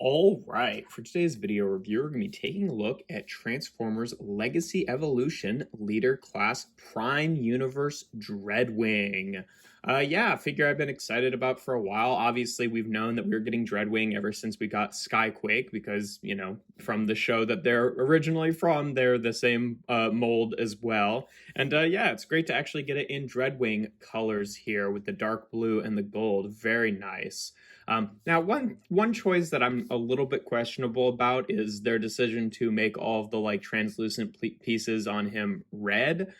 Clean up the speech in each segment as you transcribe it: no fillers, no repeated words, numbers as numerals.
All right, for today's video review, we're going to be taking a look at Transformers Legacy Evolution Leader Class Prime Universe Dreadwing. Yeah, a figure I've been excited about for a while. Obviously, we've known that we were getting Dreadwing ever since we got Skyquake because, from the show that they're originally from, they're the same mold as well. And yeah, it's great to actually get it in Dreadwing colors here with the dark blue and the gold. Very nice. Now, one choice that I'm a little bit questionable about is their decision to make all of the translucent pieces on him red.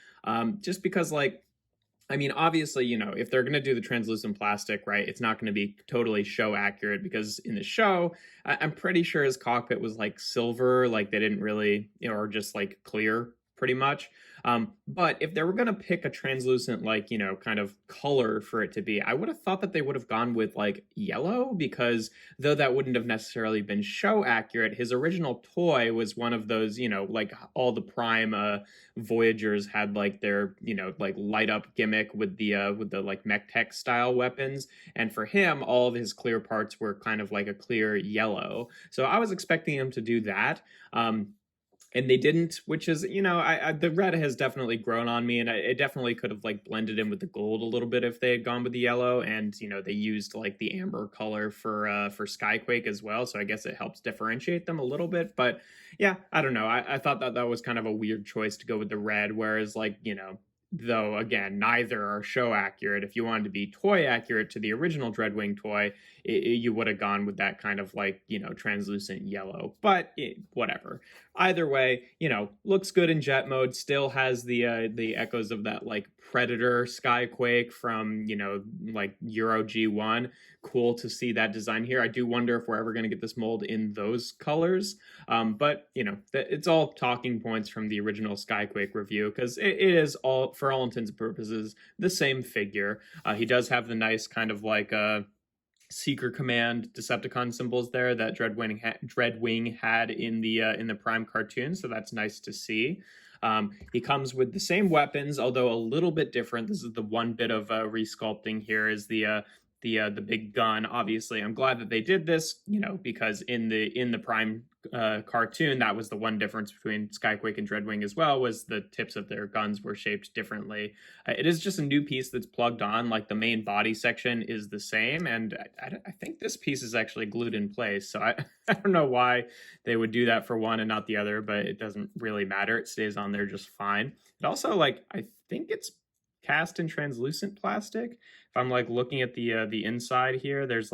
Just because I mean, obviously, if they're going to do the translucent plastic, right, it's not going to be totally show accurate because in the show, I'm pretty sure his cockpit was silver, they didn't really, or just clear pretty much. But if they were going to pick a translucent, kind of color for it to be, I would have thought that they would have gone with yellow because though that wouldn't have necessarily been show accurate, his original toy was one of those, all the Prime Voyagers had their, light up gimmick with the mech tech style weapons. And for him, all of his clear parts were kind of like a clear yellow. So I was expecting him to do that. And they didn't, which is, the red has definitely grown on me, and it definitely could have blended in with the gold a little bit if they had gone with the yellow. And they used the amber color for Skyquake as well, so I guess it helps differentiate them a little bit. But yeah, I don't know. I thought that was kind of a weird choice to go with the red, whereas though again, neither are show accurate. If you wanted to be toy accurate to the original Dreadwing toy, you would have gone with that kind of translucent yellow. But whatever. Either way, looks good in jet mode. Still has the echoes of that Predator Skyquake from Euro G1. Cool to see that design here. I do wonder if we're ever going to get this mold in those colors. But it's all talking points from the original Skyquake review because it is all, for all intents and purposes, the same figure. He does have the nice kind of Seeker Command Decepticon symbols there that Dreadwing had in the Prime cartoon, so that's nice to see. He comes with the same weapons, although a little bit different. This is the one bit of resculpting here is the big gun. Obviously, I'm glad that they did this, because in the Prime cartoon, that was the one difference between Skyquake and Dreadwing as well, was the tips of their guns were shaped differently. It is just a new piece that's plugged on. The main body section is the same, and I think this piece is actually glued in place. So I don't know why they would do that for one and not the other, but it doesn't really matter. It stays on there just fine. It also I think it's cast in translucent plastic. If I'm looking at the inside here, there's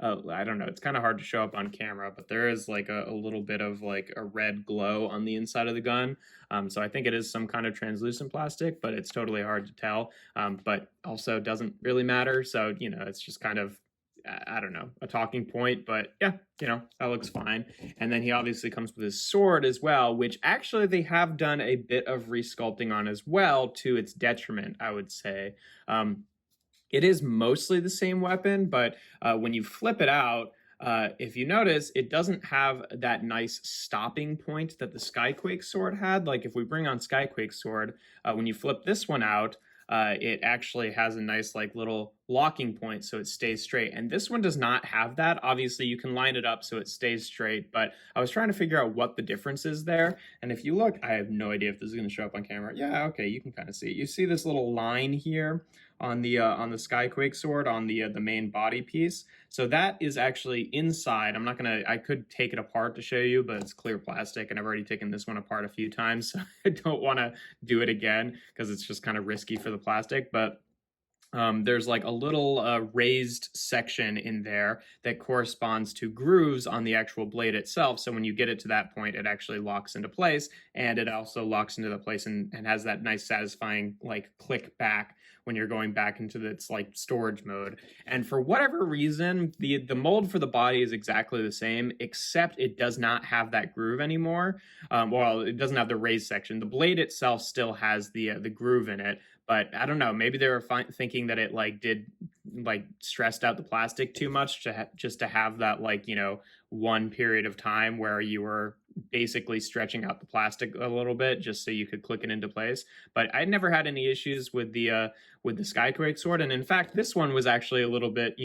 I don't know, it's kind of hard to show up on camera, but there is a little bit of a red glow on the inside of the gun. So I think it is some kind of translucent plastic, but it's totally hard to tell. But also doesn't really matter. So, it's just kind of, I don't know, a talking point, but yeah, that looks fine. And then he obviously comes with his sword as well, which actually they have done a bit of resculpting on as well, to its detriment, I would say. It is mostly the same weapon, but when you flip it out, if you notice, it doesn't have that nice stopping point that the Skyquake sword had. If we bring on Skyquake sword, when you flip this one out, it actually has a nice little locking point so it stays straight, and this one does not have that. Obviously you can line it up so it stays straight, but I was trying to figure out what the difference is there. And if you look, I have no idea if this is going to show up on camera. Yeah, okay, you can kind of see it. You see this little line here on the Skyquake sword on the main body piece. So that is actually inside. I could take it apart to show you, but it's clear plastic and I've already taken this one apart a few times, so I don't want to do it again because it's just kind of risky for the plastic. But there's a little raised section in there that corresponds to grooves on the actual blade itself. So when you get it to that point, it actually locks into place, and it also locks into the place and has that nice satisfying click back when you're going back into its storage mode. And for whatever reason, the mold for the body is exactly the same, except it does not have that groove anymore. Well, it doesn't have the raised section. The blade itself still has the groove in it, but I don't know, maybe they were thinking that it did stressed out the plastic too much to just to have that one period of time where you were basically stretching out the plastic a little bit just so you could click it into place. But I never had any issues with the Skyquake sword, and in fact this one was actually a little bit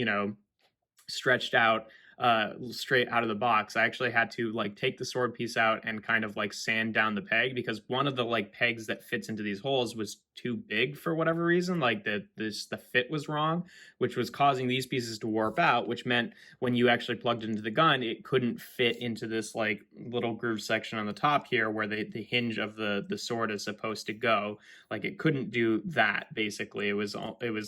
stretched out straight out of the box. I actually had to like take the sword piece out and kind of like sand down the peg, because one of the like pegs that fits into these holes was too big for whatever reason. Like the fit was wrong, which was causing these pieces to warp out, which meant when you actually plugged it into the gun, it couldn't fit into this like little groove section on the top here where the hinge of the sword is supposed to go. Like it couldn't do that. Basically, it was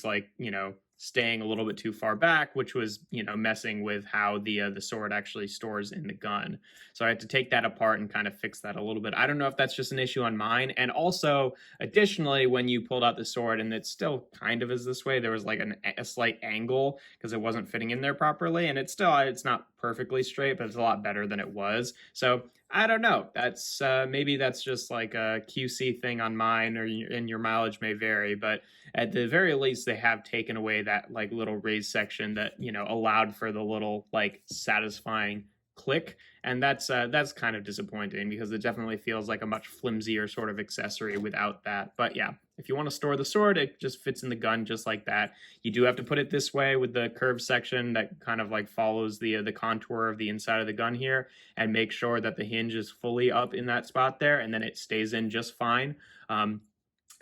like, you know, staying a little bit too far back, which was, you know, messing with how the sword actually stores in the gun. So I had to take that apart and kind of fix that a little bit. I don't know if that's just an issue on mine. And also, additionally, when you pulled out the sword, and it still kind of is this way, there was like a slight angle because it wasn't fitting in there properly. And it's not perfectly straight, but it's a lot better than it was. So I don't know. That's maybe that's just like a QC thing on mine, and your mileage may vary, but at the very least, they have taken away that like little raised section that, you know, allowed for the little like satisfying click, and that's kind of disappointing because it definitely feels like a much flimsier sort of accessory without that. But yeah, if you want to store the sword, it just fits in the gun just like that. You do have to put it this way with the curved section that kind of like follows the contour of the inside of the gun here, and make sure that the hinge is fully up in that spot there, and then it stays in just fine.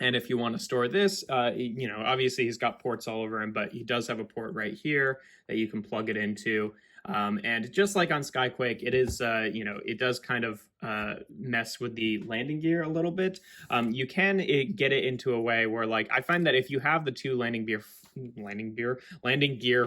And if you want to store this, you know, obviously he's got ports all over him, but he does have a port right here that you can plug it into. And just like on Skyquake, it is, you know, it does kind of mess with the landing gear a little bit. You can get it into a way where, like, I find that if you have the two landing gear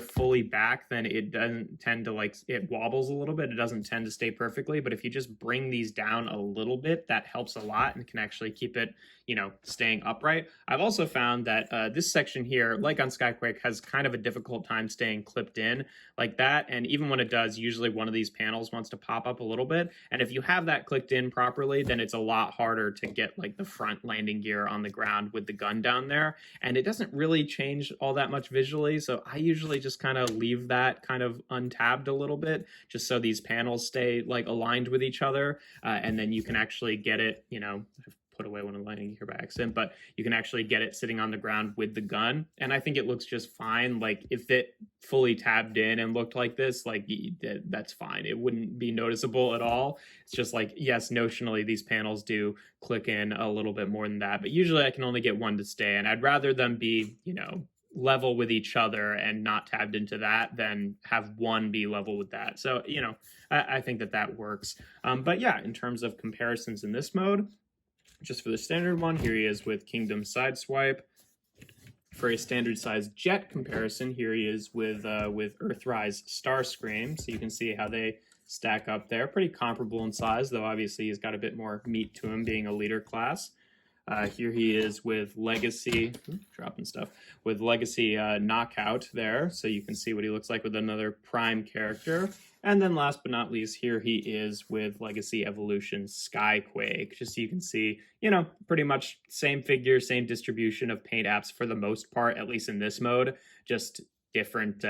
fully back, then it doesn't tend to, like, it wobbles a little bit. It doesn't tend to stay perfectly. But if you just bring these down a little bit, that helps a lot and can actually keep it, you know, staying upright. I've also found that this section here, like on Skyquake, has kind of a difficult time staying clipped in like that. And even when it does, usually one of these panels wants to pop up a little bit. And if you have that clicked in properly, then it's a lot harder to get like the front landing gear on the ground with the gun down there. And it doesn't really change all that much visually. So I usually just kind of leave that kind of untabbed a little bit, just so these panels stay like aligned with each other. And then you can actually get it, you know, put away one of the landing gear by accident, but you can actually get it sitting on the ground with the gun. And I think it looks just fine. Like if it fully tabbed in and looked like this, like that's fine. It wouldn't be noticeable at all. It's just like, yes, notionally these panels do click in a little bit more than that, but usually I can only get one to stay. And I'd rather them be, you know, level with each other and not tabbed into that than have one be level with that. So, you know, I think that works. But yeah, in terms of comparisons in this mode, just for the standard one, here he is with Kingdom Sideswipe. For a standard size jet comparison, here he is with Earthrise Starscream. So you can see how they stack up there. Pretty comparable in size, though obviously he's got a bit more meat to him being a leader class. Here he is with Legacy, dropping stuff, with Legacy Knockout there. So you can see what he looks like with another Prime character. And then last but not least, here he is with Legacy Evolution Skyquake. Just so you can see, you know, pretty much same figure, same distribution of paint apps for the most part, at least in this mode, just different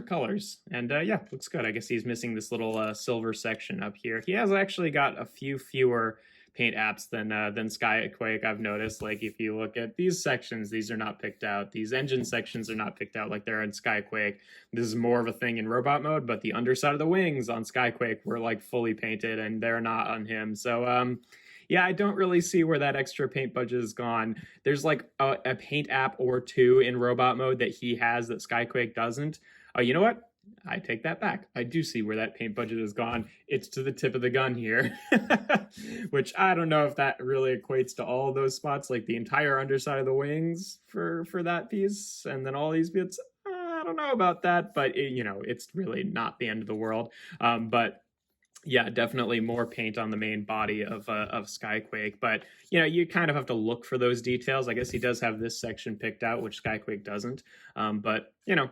colors. And yeah, looks good. I guess he's missing this little silver section up here. He has actually got a few fewer paint apps than Skyquake, I've noticed. Like if you look at these sections, these are not picked out. These engine sections are not picked out like they're in Skyquake. This is more of a thing in robot mode, but the underside of the wings on Skyquake were like fully painted, and they're not on him. So yeah, I don't really see where that extra paint budget is gone. There's like a paint app or two in robot mode that he has that Skyquake doesn't. Oh, you know what? I take that back. I do see where that paint budget is gone. It's to the tip of the gun here, which I don't know if that really equates to all those spots, like the entire underside of the wings for that piece, and then all these bits. I don't know about that, but you know, it's really not the end of the world. But yeah, definitely more paint on the main body of Skyquake, but you know, you kind of have to look for those details. I guess he does have this section picked out, which Skyquake doesn't. But you know,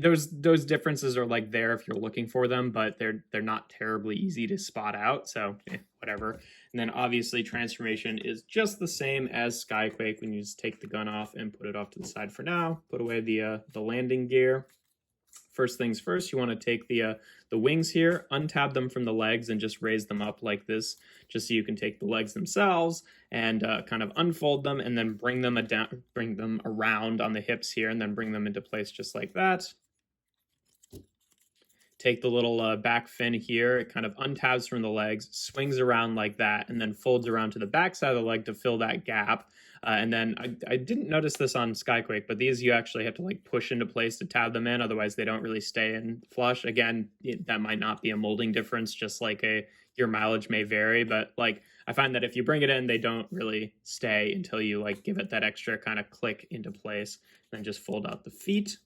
those differences are like there if you're looking for them, but they're not terribly easy to spot out. So whatever. And then obviously transformation is just the same as Skyquake when you just take the gun off and put it off to the side for now. Put away the landing gear. First things first, you want to take the wings here, untab them from the legs, and just raise them up like this, just so you can take the legs themselves and kind of unfold them, and then bring them around on the hips here, and then bring them into place just like that. take the little back fin here, it kind of untabs from the legs, swings around like that, and then folds around to the back side of the leg to fill that gap. And then I didn't notice this on Skyquake, but these you actually have to like push into place to tab them in, otherwise they don't really stay in flush. Again, that might not be a molding difference, just like your mileage may vary, but like I find that if you bring it in, they don't really stay until you like give it that extra kind of click into place. Then just fold out the feet.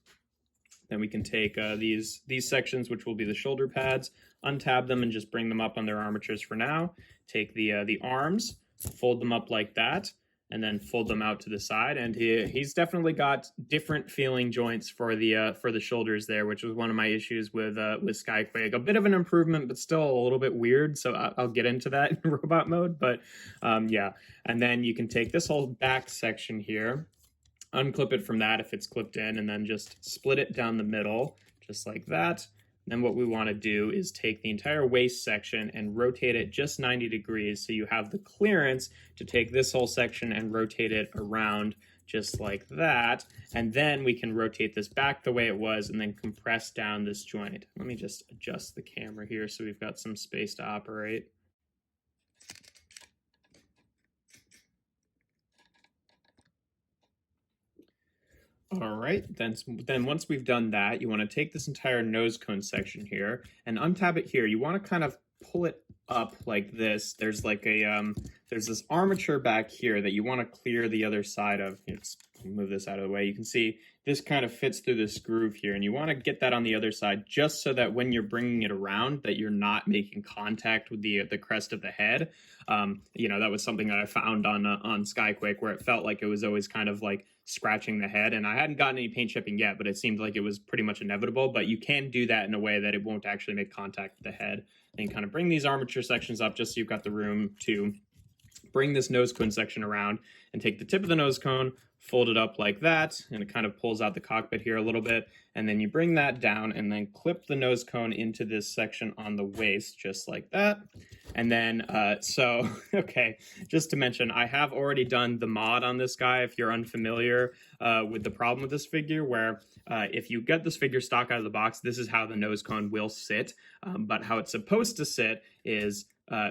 Then we can take these sections, which will be the shoulder pads, untab them and just bring them up on their armatures for now. Take the arms, fold them up like that, and then fold them out to the side. And he's definitely got different feeling joints for the shoulders there, which was one of my issues with Skyquake. A bit of an improvement, but still a little bit weird. So I'll get into that in robot mode. But yeah, and then you can take this whole back section here, unclip it from that if it's clipped in, and then just split it down the middle, just like that. Then what we want to do is take the entire waist section and rotate it just 90 degrees so you have the clearance to take this whole section and rotate it around just like that. And then we can rotate this back the way it was and then compress down this joint. Let me just adjust the camera here so we've got some space to operate. All right, then once we've done that, you want to take this entire nose cone section here and untab it here. You want to kind of pull it up like this. There's like there's this armature back here that you want to clear the other side of. Let's move this out of the way. You can see this kind of fits through this groove here, and you want to get that on the other side just so that when you're bringing it around that you're not making contact with the crest of the head. You know, that was something that I found on Skyquake where it felt like it was always kind of like scratching the head, and I hadn't gotten any paint chipping yet, but it seemed like it was pretty much inevitable. But you can do that in a way that it won't actually make contact with the head. And kind of bring these armature sections up just so you've got the room to bring this nose cone section around and take the tip of the nose cone, fold it up like that, and it kind of pulls out the cockpit here a little bit. And then you bring that down and then clip the nose cone into this section on the waist, just like that. And then, okay, just to mention, I have already done the mod on this guy if you're unfamiliar with the problem with this figure, where if you get this figure stock out of the box, this is how the nose cone will sit. But how it's supposed to sit is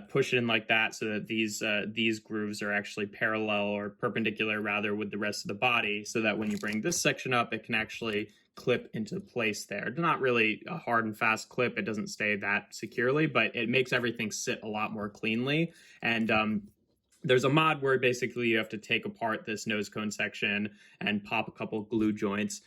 push it in like that so that these grooves are actually parallel or perpendicular rather with the rest of the body, so that when you bring this section up, it can actually clip into place there. Not really a hard and fast clip. It doesn't stay that securely, but it makes everything sit a lot more cleanly. And there's a mod where basically you have to take apart this nose cone section and pop a couple glue joints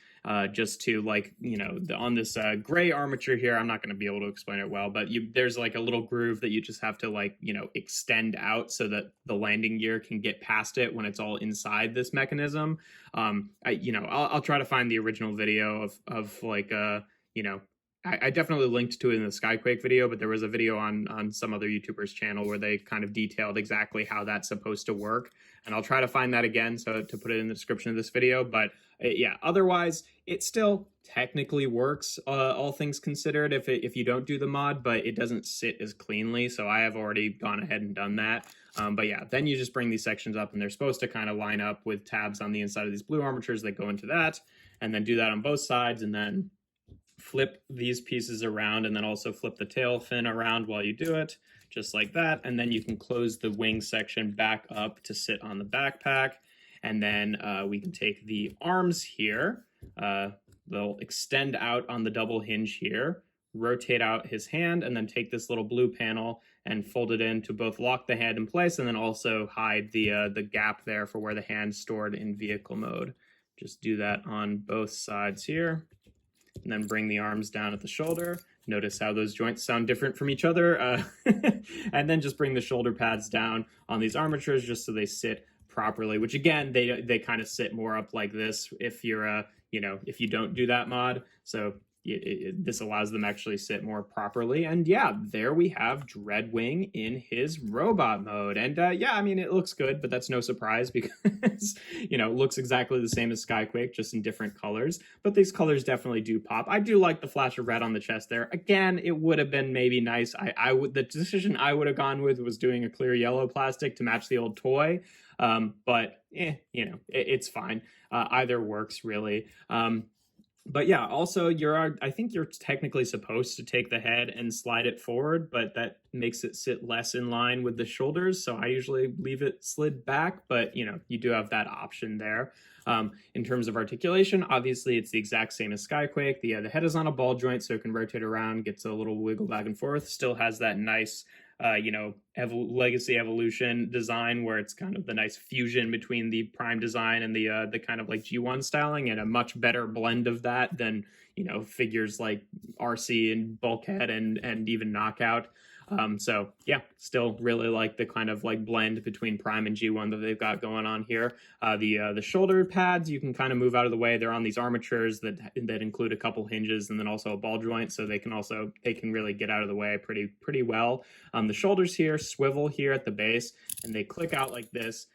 just to, like, you know, on this gray armature here. I'm not going to be able to explain it well, but there's like a little groove that you just have to, like, you know, extend out so that the landing gear can get past it when it's all inside this mechanism. I'll try to find the original video of like, you know, I definitely linked to it in the Skyquake video, but there was a video on some other YouTuber's channel where they kind of detailed exactly how that's supposed to work. And I'll try to find that again so to put it in the description of this video. But yeah, otherwise, it still technically works, all things considered, if you don't do the mod, but it doesn't sit as cleanly. So I have already gone ahead and done that. But yeah, then you just bring these sections up and they're supposed to kind of line up with tabs on the inside of these blue armatures that go into that, and then do that on both sides, and then flip these pieces around, and then also flip the tail fin around while you do it, just like that. And then you can close the wing section back up to sit on the backpack. And then we can take the arms here. They'll extend out on the double hinge here, rotate out his hand, and then take this little blue panel and fold it in to both lock the hand in place and then also hide the gap there for where the hand's stored in vehicle mode. Just do that on both sides here. And then bring the arms down at the shoulder. Notice how those joints sound different from each other. And then just bring the shoulder pads down on these armatures just so they sit properly, which again, they kind of sit more up like this if you're, if you don't do that mod. So this allows them actually sit more properly. And yeah, there we have Dreadwing in his robot mode. And yeah, I mean, it looks good, but that's no surprise because, it looks exactly the same as Skyquake, just in different colors. But these colors definitely do pop. I do like the flash of red on the chest there. Again, it would have been maybe nice. The decision I would have gone with was doing a clear yellow plastic to match the old toy. But it's fine. Either works, really. But yeah, also I think you're technically supposed to take the head and slide it forward, but that makes it sit less in line with the shoulders. So I usually leave it slid back, but you do have that option there. In terms of articulation, obviously it's the exact same as Skyquake. The head is on a ball joint, so it can rotate around, gets a little wiggle back and forth. Still has that nice legacy evolution design where it's kind of the nice fusion between the prime design and the kind of like G1 styling, and a much better blend of that than figures like RC and Bulkhead and even Knockout. So yeah, still really like the kind of like blend between Prime and G1 that they've got going on here. The shoulder pads you can kind of move out of the way. They're on these armatures that include a couple hinges and then also a ball joint, so they can really get out of the way pretty well. The shoulders here swivel here at the base, and they click out like this.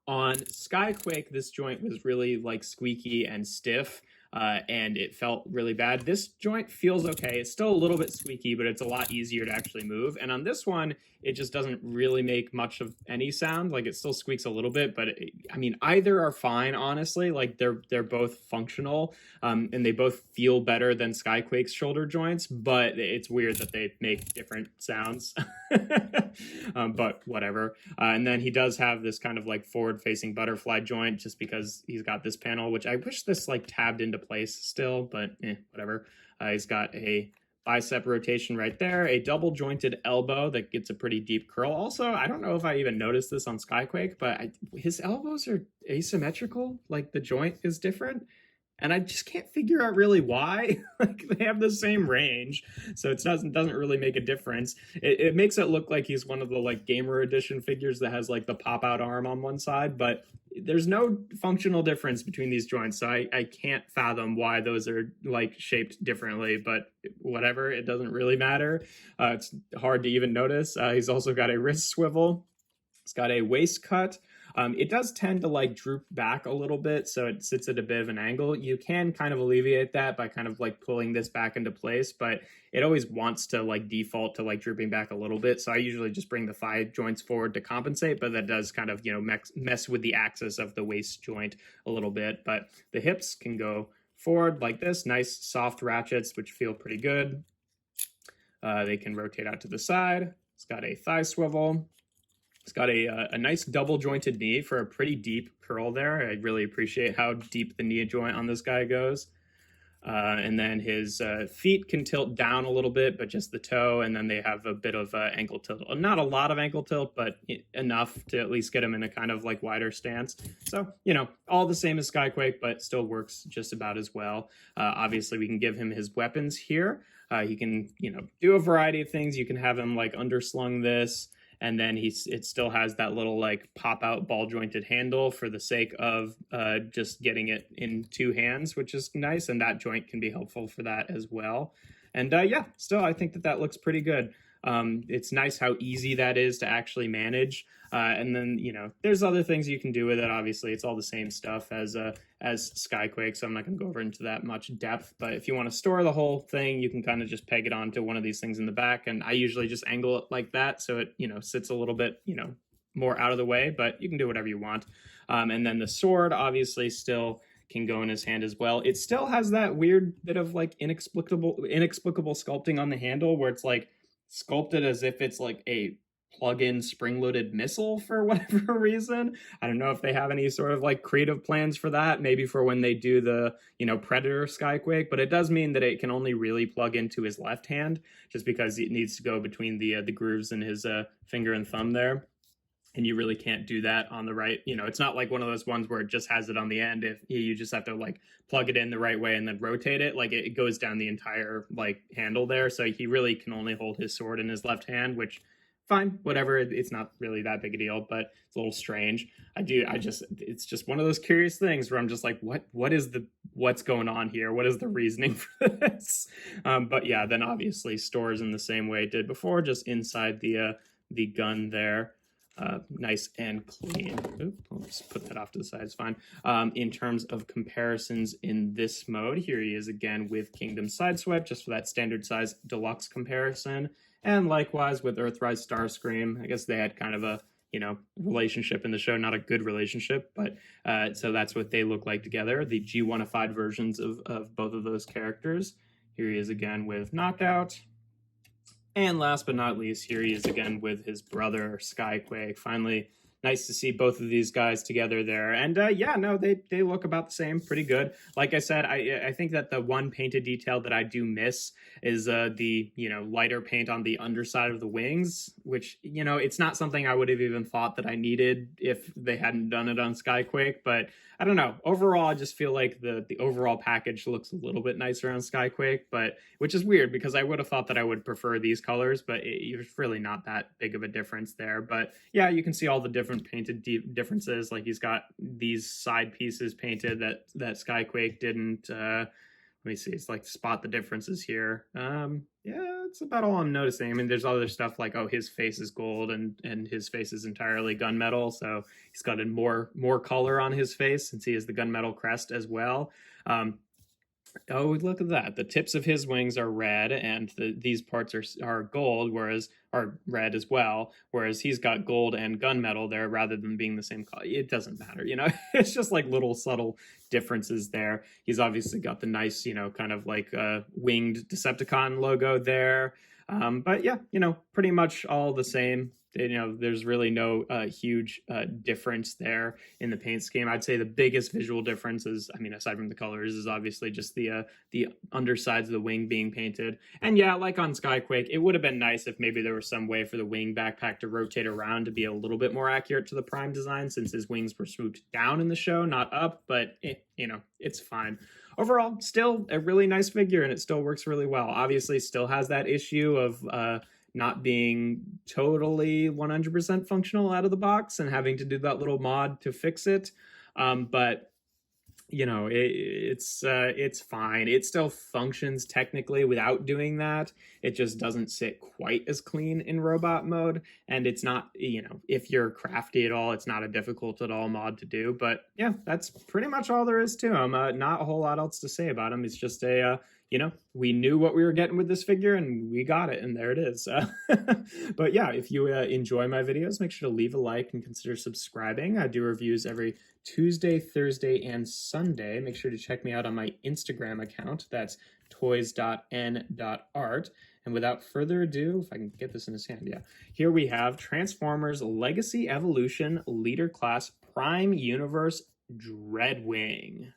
On Skyquake, this joint was really like squeaky and stiff. And it felt really bad. This joint feels okay. It's still a little bit squeaky, but it's a lot easier to actually move. And on this one, it just doesn't really make much of any sound. Like, it still squeaks a little bit, but I mean, either are fine, honestly. Like, they're both functional, and they both feel better than Skyquake's shoulder joints, but it's weird that they make different sounds. But whatever. And then he does have this kind of like forward-facing butterfly joint, just because he's got this panel, which I wish this like tabbed into place still, but whatever. He's got a bicep rotation right there, a double jointed elbow that gets a pretty deep curl. Also, I don't know if I even noticed this on Skyquake, but his elbows are asymmetrical. Like, the joint is different, and I just can't figure out really why. Like, they have the same range, so it doesn't really make a difference. It makes it look like he's one of the like gamer edition figures that has like the pop out arm on one side, but there's no functional difference between these joints, so I can't fathom why those are like shaped differently, but whatever, it doesn't really matter. It's hard to even notice. He's also got a wrist swivel. It's got a waist cut. It does tend to like droop back a little bit, so it sits at a bit of an angle. You can kind of alleviate that by kind of like pulling this back into place, but it always wants to like default to like drooping back a little bit. So I usually just bring the thigh joints forward to compensate, but that does kind of, mess with the axis of the waist joint a little bit. But the hips can go forward like this, nice soft ratchets, which feel pretty good. They can rotate out to the side. It's got a thigh swivel. It's got a nice double jointed knee for a pretty deep curl there. I really appreciate how deep the knee joint on this guy goes. And then his feet can tilt down a little bit, but just the toe. And then they have a bit of ankle tilt. Not a lot of ankle tilt, but enough to at least get him in a kind of like wider stance. So, all the same as Skyquake, but still works just about as well. Obviously, we can give him his weapons here. He can, do a variety of things. You can have him like underslung this. And then it still has that little like pop out ball jointed handle for the sake of just getting it in two hands, which is nice. And that joint can be helpful for that as well. And yeah, still, I think that looks pretty good. It's nice how easy that is to actually manage. And then, there's other things you can do with it. Obviously, it's all the same stuff as Skyquake, so I'm not going to go over into that much depth. But if you want to store the whole thing, you can kind of just peg it onto one of these things in the back. And I usually just angle it like that, so it, sits a little bit, more out of the way, but you can do whatever you want. And then the sword, obviously, still can go in his hand as well. It still has that weird bit of like inexplicable sculpting on the handle, where it's like sculpted as if it's like a plug-in spring-loaded missile for whatever reason. I don't know if they have any sort of like creative plans for that, maybe for when they do the Predator Skyquake, but it does mean that it can only really plug into his left hand, just because it needs to go between the grooves in his finger and thumb there. And you really can't do that on the right. It's not like one of those ones where it just has it on the end. If you just have to like plug it in the right way and then rotate it, like it goes down the entire like handle there. So he really can only hold his sword in his left hand, which fine, whatever. It's not really that big a deal, but it's a little strange. It's just one of those curious things where I'm just like, what's going on here? What is the reasoning for this? But yeah, then obviously stores in the same way it did before, just inside the gun there. Nice and clean. Oops, I'll just put that off to the side. It's fine. In terms of comparisons in this mode, here he is again with Kingdom Sideswipe, just for that standard size deluxe comparison. And likewise with Earthrise Starscream. I guess they had kind of a relationship in the show, not a good relationship, but so that's what they look like together, the G1ified versions of both of those characters. Here he is again with Knockout. And last but not least, here he is again with his brother, Skyquake. Finally, nice to see both of these guys together there. And yeah, no, they look about the same, pretty good. Like I said, I think that the one painted detail that I do miss is the, lighter paint on the underside of the wings, which, it's not something I would have even thought that I needed if they hadn't done it on Skyquake. But I don't know. Overall, I just feel like the overall package looks a little bit nicer on Skyquake, but which is weird because I would have thought that I would prefer these colors, but it's really not that big of a difference there. But yeah, you can see all the different painted differences. Like he's got these side pieces painted that Skyquake didn't. Let me see. It's like spot the differences here. Yeah, it's about all I'm noticing. I mean, there's other stuff like, oh, his face is gold and his face is entirely gunmetal, so he's got more color on his face since he has the gunmetal crest as well. Oh, look at that. The tips of his wings are red and these parts are gold, are red as well, whereas he's got gold and gunmetal there rather than being the same color. It doesn't matter, It's just like little subtle differences there. He's obviously got the nice, kind of like winged Decepticon logo there. But yeah, pretty much all the same. There's really no huge difference there in the paint scheme. I'd say the biggest visual difference is, aside from the colors, is obviously just the undersides of the wing being painted. And yeah, like on Skyquake, it would have been nice if maybe there was some way for the wing backpack to rotate around to be a little bit more accurate to the Prime design, since his wings were swooped down in the show, not up, but it's fine. Overall, still a really nice figure, and it still works really well. Obviously, still has that issue of not being totally 100% functional out of the box and having to do that little mod to fix it. But it's fine. It still functions technically without doing that. It just doesn't sit quite as clean in robot mode, and it's not, if you're crafty at all, it's not a difficult at all mod to do. But yeah, that's pretty much all there is to him. Not a whole lot else to say about him. It's just we knew what we were getting with this figure and we got it, and there it is. But yeah, if you enjoy my videos, make sure to leave a like and consider subscribing. I do reviews every Tuesday, Thursday, and Sunday. Make sure to check me out on my Instagram account. That's toys.n.art. And without further ado, if I can get this in his hand, yeah. Here we have Transformers Legacy Evolution Leader Class Prime Universe Dreadwing.